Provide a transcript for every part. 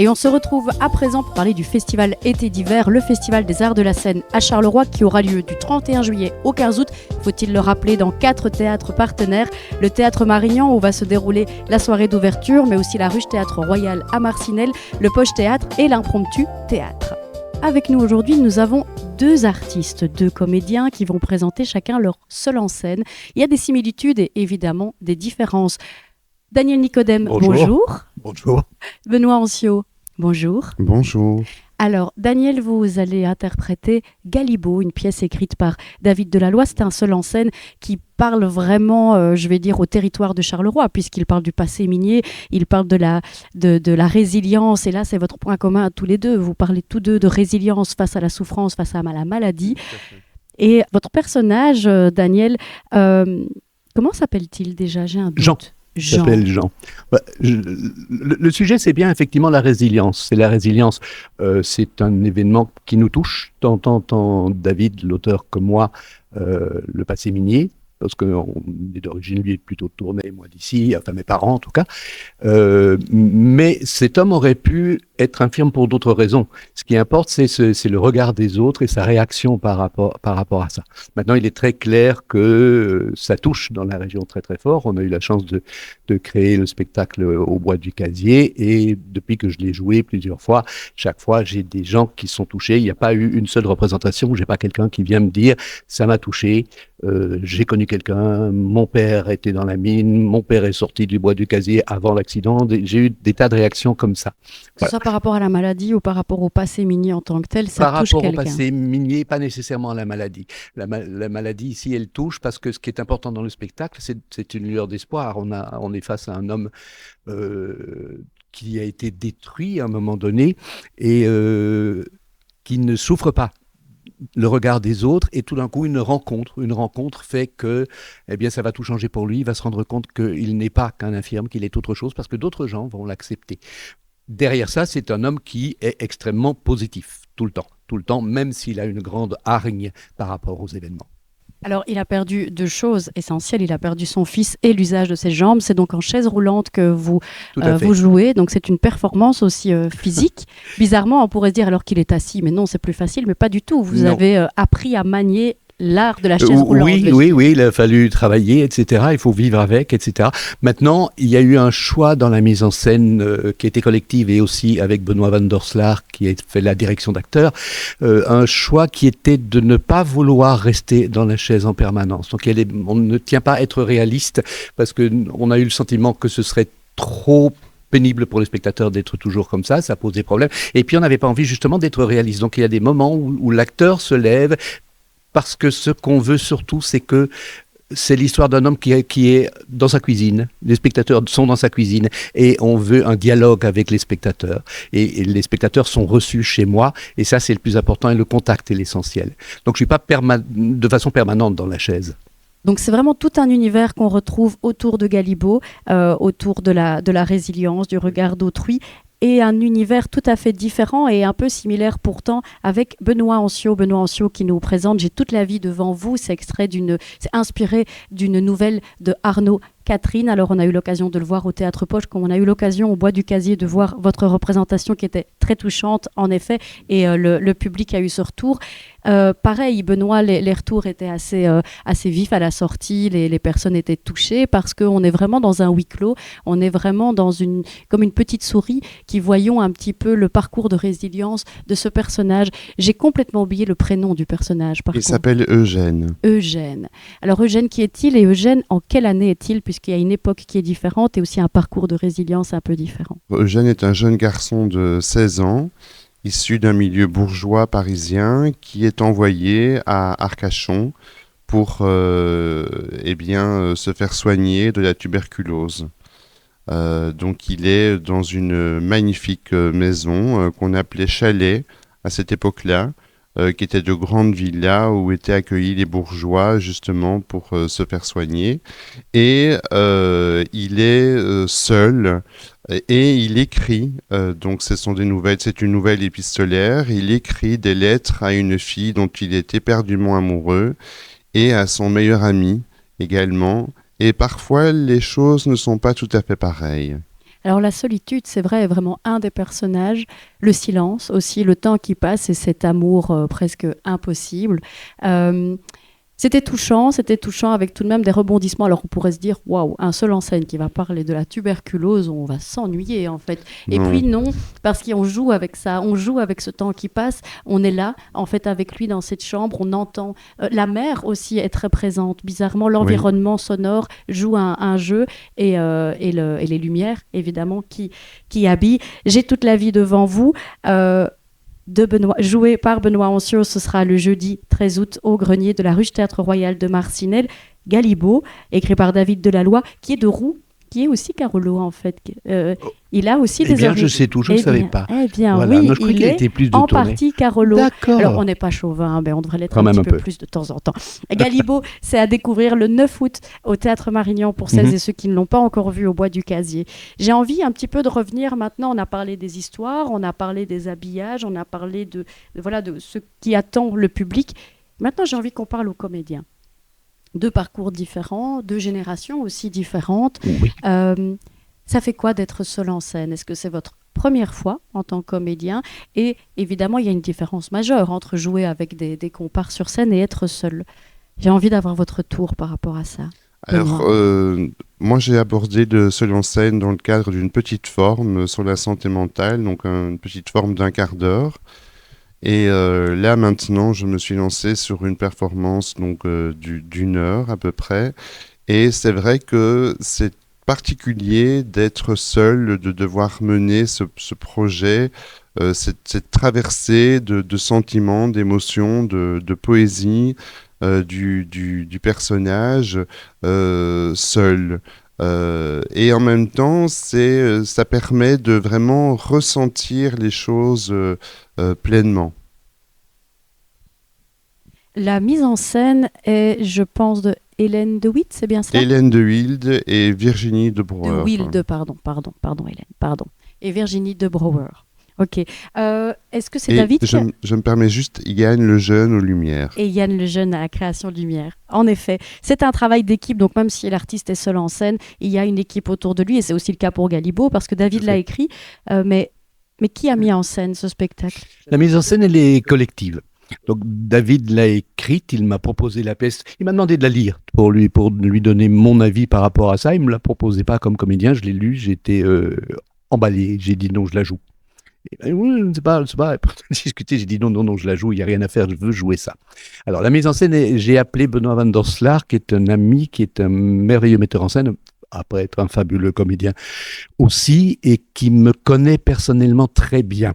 Et on se retrouve à présent pour parler du festival Été d'hiver, le festival des arts de la scène à Charleroi qui aura lieu du 31 juillet au 15 août. Faut-il le rappeler, dans 4 théâtres partenaires. Le Théâtre Marignan où va se dérouler la soirée d'ouverture, mais aussi la Ruche Théâtre Royal à Marcinelle, le Poche Théâtre et l'Impromptu Théâtre. Avec nous aujourd'hui, nous avons 2 artistes, 2 comédiens qui vont présenter chacun leur seul en scène. Il y a des similitudes et évidemment des différences. Daniel Nicodème, bonjour. Bonjour. Benoît Ancio, bonjour. Bonjour. Alors, Daniel, vous allez interpréter Galibo, une pièce écrite par David Delalloy. C'est un seul en scène qui parle vraiment, au territoire de Charleroi, puisqu'il parle du passé minier, il parle de la résilience. Et là, c'est votre point commun à tous les deux. Vous parlez tous deux de résilience face à la souffrance, face à la maladie. Et votre personnage, Daniel, comment s'appelle-t-il déjà ? J'ai un doute. Jean. Il s'appelle Jean. Le sujet, c'est bien effectivement la résilience. C'est la résilience. C'est un événement qui nous touche, tant David, l'auteur, que moi, le passé minier, parce qu'on est d'origine, lui, est plutôt de Tournai, moi d'ici, enfin mes parents en tout cas. Mais cet homme aurait pu être infirme pour d'autres raisons. Ce qui importe, c'est le regard des autres et sa réaction par rapport à ça. Maintenant, il est très clair que ça touche dans la région très très fort. On a eu la chance de créer le spectacle au Bois du Casier et depuis que je l'ai joué plusieurs fois, chaque fois, j'ai des gens qui sont touchés. Il n'y a pas eu une seule représentation où j'ai pas quelqu'un qui vient me dire « ça m'a touché, j'ai connu quelqu'un, mon père était dans la mine, mon père est sorti du Bois du Casier avant l'accident ». J'ai eu des tas de réactions comme ça. Voilà. Soit par rapport à la maladie ou par rapport au passé minier en tant que tel, ça touche quelqu'un. Par rapport au passé minier, pas nécessairement à la maladie. La maladie ici, elle touche parce que ce qui est important dans le spectacle, c'est une lueur d'espoir. On est face à un homme qui a été détruit à un moment donné et qui ne souffre pas le regard des autres, et tout d'un coup une rencontre fait que ça va tout changer pour lui. Il va se rendre compte qu'il n'est pas qu'un infirme, qu'il est autre chose, parce que d'autres gens vont l'accepter. Derrière ça, c'est un homme qui est extrêmement positif, tout le temps, même s'il a une grande hargne par rapport aux événements. Alors, il a perdu 2 choses essentielles. Il a perdu son fils et l'usage de ses jambes. C'est donc en chaise roulante que vous jouez. Donc, c'est une performance aussi physique. Bizarrement, on pourrait se dire alors qu'il est assis, mais non, c'est plus facile. Mais pas du tout. Vous avez appris à manier l'art de la chaise roulante. Oui, il a fallu travailler, etc. Il faut vivre avec, etc. Maintenant, il y a eu un choix dans la mise en scène qui était collective et aussi avec Benoît van der Slaer qui a fait la direction d'acteur, un choix qui était de ne pas vouloir rester dans la chaise en permanence. Donc, on ne tient pas à être réaliste parce qu'on a eu le sentiment que ce serait trop pénible pour les spectateurs d'être toujours comme ça pose des problèmes. Et puis, on n'avait pas envie justement d'être réaliste. Donc, il y a des moments où l'acteur se lève, parce que ce qu'on veut surtout, c'est que c'est l'histoire d'un homme qui est dans sa cuisine. Les spectateurs sont dans sa cuisine et on veut un dialogue avec les spectateurs. Et les spectateurs sont reçus chez moi et ça, c'est le plus important et le contact est l'essentiel. Donc, je ne suis pas de façon permanente dans la chaise. Donc c'est vraiment tout un univers qu'on retrouve autour de Galibo, autour de la résilience, du regard d'autrui. Et un univers tout à fait différent et un peu similaire pourtant avec Benoît Ancio qui nous présente « J'ai toute la vie devant vous ». C'est inspiré d'une nouvelle de Arnaud Catherine. Alors on a eu l'occasion de le voir au Théâtre Poche, comme on a eu l'occasion au Bois du Casier de voir votre représentation qui était très touchante en effet, et le public a eu ce retour. Pareil, Benoît, les retours étaient assez vifs à la sortie, les personnes étaient touchées parce qu'on est vraiment dans un huis clos, on est vraiment comme une petite souris qui voyons un petit peu le parcours de résilience de ce personnage. J'ai complètement oublié le prénom du personnage. Il s'appelle Eugène. Eugène. Alors Eugène, qui est-il et Eugène, en quelle année est-il, puisqu'il y a une époque qui est différente et aussi un parcours de résilience un peu différent? Eugène est un jeune garçon de 16 ans, issu d'un milieu bourgeois parisien, qui est envoyé à Arcachon pour se faire soigner de la tuberculose. Donc il est dans une magnifique maison qu'on appelait chalet à cette époque-là, qui était de grandes villas où étaient accueillis les bourgeois justement pour se faire soigner. Et il est seul et il écrit, donc c'est une nouvelle épistolaire, il écrit des lettres à une fille dont il est éperdument amoureux et à son meilleur ami également. Et parfois les choses ne sont pas tout à fait pareilles. Alors la solitude, c'est vrai, est vraiment un des personnages. Le silence aussi, le temps qui passe et cet amour presque impossible. Euh, C'était touchant avec tout de même des rebondissements. Alors on pourrait se dire, waouh, un seul en scène qui va parler de la tuberculose, on va s'ennuyer en fait. Et Non. puis non, parce qu'on joue avec ça, on joue avec ce temps qui passe. On est là, en fait, avec lui dans cette chambre, on entend. La mer aussi est très présente. Bizarrement, l'environnement sonore joue un jeu et les lumières, évidemment, qui habillent. J'ai toute la vie devant vous. Joué par Benoît Anciaux, ce sera le jeudi 13 août au Grenier de la Ruche Théâtre Royal de Marcinelle. Galibo, écrit par David Delalloy, qui est de Roux, qui est aussi Carolo en fait. Il a aussi des bien, origines. je sais tout, je ne savais pas. Eh bien, Voilà. oui, Non, je croyais il qu'il est était plus de en tournée. partie Carolo. D'accord. Alors, on n'est pas chauvin, mais on devrait l'être Quand un même petit un peu peu. plus de temps en temps. Galibo, c'est à découvrir le 9 août au Théâtre Marignan pour celles Mhm. et ceux qui ne l'ont pas encore vu au Bois du Casier. J'ai envie un petit peu de revenir maintenant. On a parlé des histoires, on a parlé des habillages, on a parlé voilà, de ce qui attend le public. Maintenant, j'ai envie qu'on parle aux comédiens. Deux parcours différents, deux générations aussi différentes. Oui. Ça fait quoi d'être seul en scène? Est-ce que c'est votre première fois en tant que comédien? Et évidemment, il y a une différence majeure entre jouer avec des compars sur scène et être seul. J'ai envie d'avoir votre tour par rapport à ça. Alors, moi, j'ai abordé le seul en scène dans le cadre d'une petite forme sur la santé mentale, donc une petite forme d'un quart d'heure. Et là, maintenant, je me suis lancé sur une performance donc d'une heure à peu près. Et c'est vrai que c'est particulier d'être seul, de devoir mener ce projet, cette traversée de sentiments, d'émotions, de poésie du personnage seul. Et en même temps, ça permet de vraiment ressentir les choses pleinement. La mise en scène est, je pense, de Hélène de Witt, c'est bien ça? Hélène de Wilde et Virginie de Brouwer. De Wilde, pardon, Hélène, pardon. Et Virginie de Brouwer. Ok. Est-ce que c'est Et David je me permets juste, Yann Lejeune aux Lumières. et Yann Lejeune à la création de lumière? En effet, c'est un travail d'équipe, donc même si l'artiste est seul en scène, il y a une équipe autour de lui, et c'est aussi le cas pour Galibo, parce que David l'a écrit, mais qui a mis en scène ce spectacle? La mise en scène, elle est collective. Donc David l'a écrite, il m'a proposé la pièce, il m'a demandé de la lire pour lui donner mon avis par rapport à ça. Il me la proposait pas comme comédien, je l'ai lu, j'étais emballé, j'ai dit non, je la joue. Et ben, oui, c'est pas, pour discuter, j'ai dit non, je la joue, il n'y a rien à faire, je veux jouer ça. Alors la mise en scène, j'ai appelé Benoît van der Slaar, qui est un ami, qui est un merveilleux metteur en scène, après être un fabuleux comédien aussi, et qui me connaît personnellement très bien.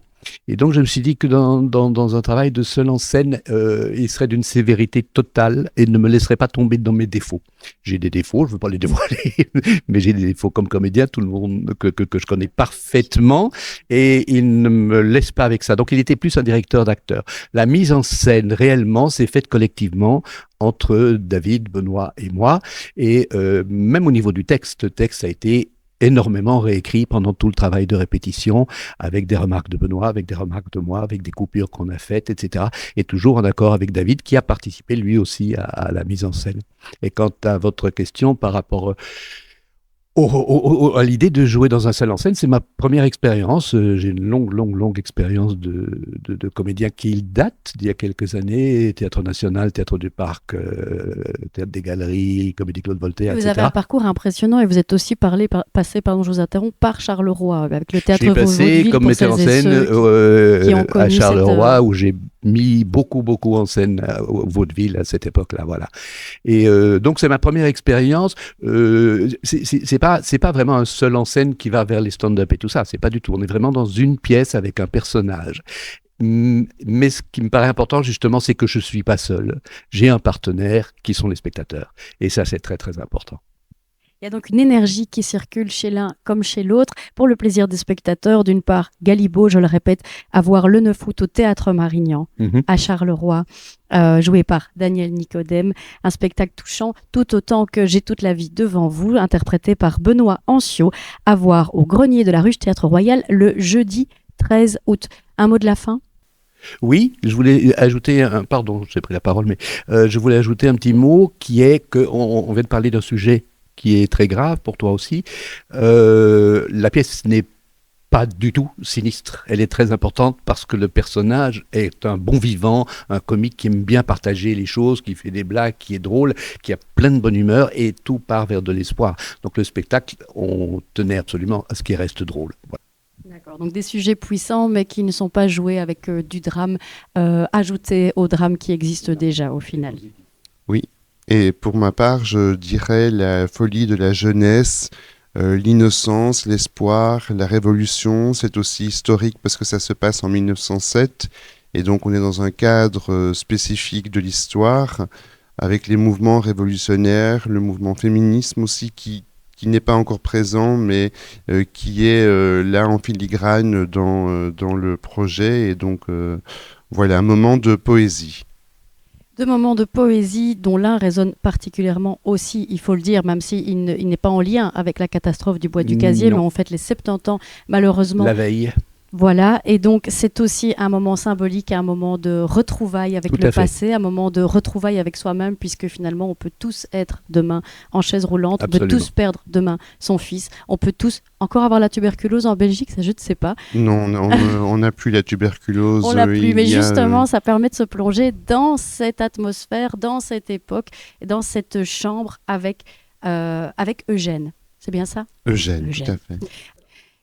Et donc je me suis dit que dans un travail de seul en scène, il serait d'une sévérité totale et ne me laisserait pas tomber dans mes défauts. J'ai des défauts, je ne veux pas les dévoiler, mais j'ai des défauts comme comédien, tout le monde que je connais parfaitement, et il ne me laisse pas avec ça. Donc il était plus un directeur d'acteur. La mise en scène réellement s'est faite collectivement entre David, Benoît et moi, et même au niveau du texte, le texte a été énormément réécrit pendant tout le travail de répétition, avec des remarques de Benoît, avec des remarques de moi, avec des coupures qu'on a faites, etc. Et toujours en accord avec David, qui a participé lui aussi à la mise en scène. Et quant à votre question par rapport à l'idée de jouer dans un seul en scène, c'est ma première expérience. J'ai une longue expérience de comédien qui date d'il y a quelques années. Théâtre National, Théâtre du Parc, Théâtre des Galeries, Comédie Claude Voltaire, Vous etc. avez un parcours impressionnant et vous êtes aussi passé, pardon, je vous interromps, par Charleroi, avec le théâtre J'ai passé Vaudeville comme pour metteur en celles et scène ceux qui ont connu à cette, Charleroi, où j'ai mis beaucoup en scène au Vaudeville à cette époque-là. Voilà. Et donc c'est ma première expérience. C'est pas vraiment un seul en scène qui va vers les stand-up et tout ça. C'est pas du tout. On est vraiment dans une pièce avec un personnage. Mais ce qui me paraît important, justement, c'est que je suis pas seul. J'ai un partenaire qui sont les spectateurs. Et ça, c'est très important. Il y a donc une énergie qui circule chez l'un comme chez l'autre pour le plaisir des spectateurs. D'une part, Galibo, je le répète, à voir le 9 août au Théâtre Marignan, à Charleroi, joué par Daniel Nicodème. Un spectacle touchant tout autant que J'ai toute la vie devant vous, interprété par Benoît Anciaux, à voir au Grenier de la Ruche Théâtre Royal le jeudi 13 août. Un mot de la fin ? Oui, je voulais ajouter pardon, j'ai pris la parole, mais je voulais ajouter un petit mot qui est qu'on vient de parler d'un sujet qui est très grave pour toi aussi. La pièce n'est pas du tout sinistre. Elle est très importante parce que le personnage est un bon vivant, un comique qui aime bien partager les choses, qui fait des blagues, qui est drôle, qui a plein de bonne humeur et tout part vers de l'espoir. Donc le spectacle, on tenait absolument à ce qu'il reste drôle. Voilà. D'accord, donc des sujets puissants mais qui ne sont pas joués avec du drame ajouté au drame qui existe déjà au final. Oui, et pour ma part, je dirais la folie de la jeunesse, l'innocence, l'espoir, la révolution. C'est aussi historique parce que ça se passe en 1907 et donc on est dans un cadre spécifique de l'histoire avec les mouvements révolutionnaires, le mouvement féminisme aussi qui n'est pas encore présent mais qui est là en filigrane dans le projet et donc voilà un moment de poésie. Deux moments de poésie dont l'un résonne particulièrement aussi, il faut le dire, même s'il n'est pas en lien avec la catastrophe du Bois du Casier, mais on fête les 70 ans malheureusement. La veille. Voilà, et donc c'est aussi un moment symbolique, un moment de retrouvailles avec le passé, un moment de retrouvailles avec soi-même, puisque finalement on peut tous être demain en chaise roulante, Absolument. on peut tous perdre demain son fils, on peut tous encore avoir la tuberculose en Belgique, ça je ne sais pas. Non, on n'a plus la tuberculose. On l'a plus, mais justement ça permet de se plonger dans cette atmosphère, dans cette époque, dans cette chambre avec Eugène. C'est bien ça ? Eugène, tout à fait.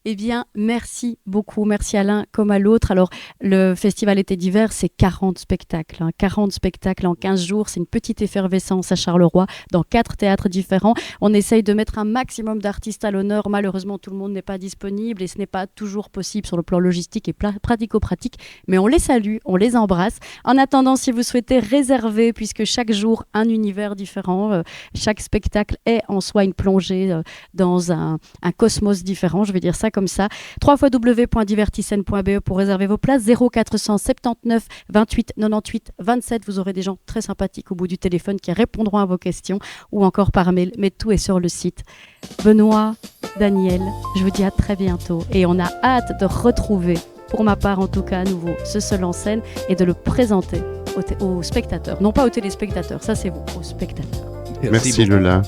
Eh bien, merci beaucoup. Merci à l'un comme à l'autre. Alors, le Festival Été d'hiver, c'est 40 spectacles. 40 spectacles en 15 jours. C'est une petite effervescence à Charleroi, dans 4 théâtres différents. On essaye de mettre un maximum d'artistes à l'honneur. Malheureusement, tout le monde n'est pas disponible et ce n'est pas toujours possible sur le plan logistique et pratico-pratique. Mais on les salue, on les embrasse. En attendant, si vous souhaitez réserver, puisque chaque jour, un univers différent, chaque spectacle est en soi une plongée dans un cosmos différent, je vais dire ça comme ça. www.divertissene.be pour réserver vos places. 0479 28 98 27. Vous aurez des gens très sympathiques au bout du téléphone qui répondront à vos questions ou encore par mail. Mais tout est sur le site. Benoît, Daniel, je vous dis à très bientôt et on a hâte de retrouver, pour ma part en tout cas à nouveau, ce seul en scène et de le présenter aux spectateurs. Non pas aux téléspectateurs, ça c'est vous, aux spectateurs. Merci Lola.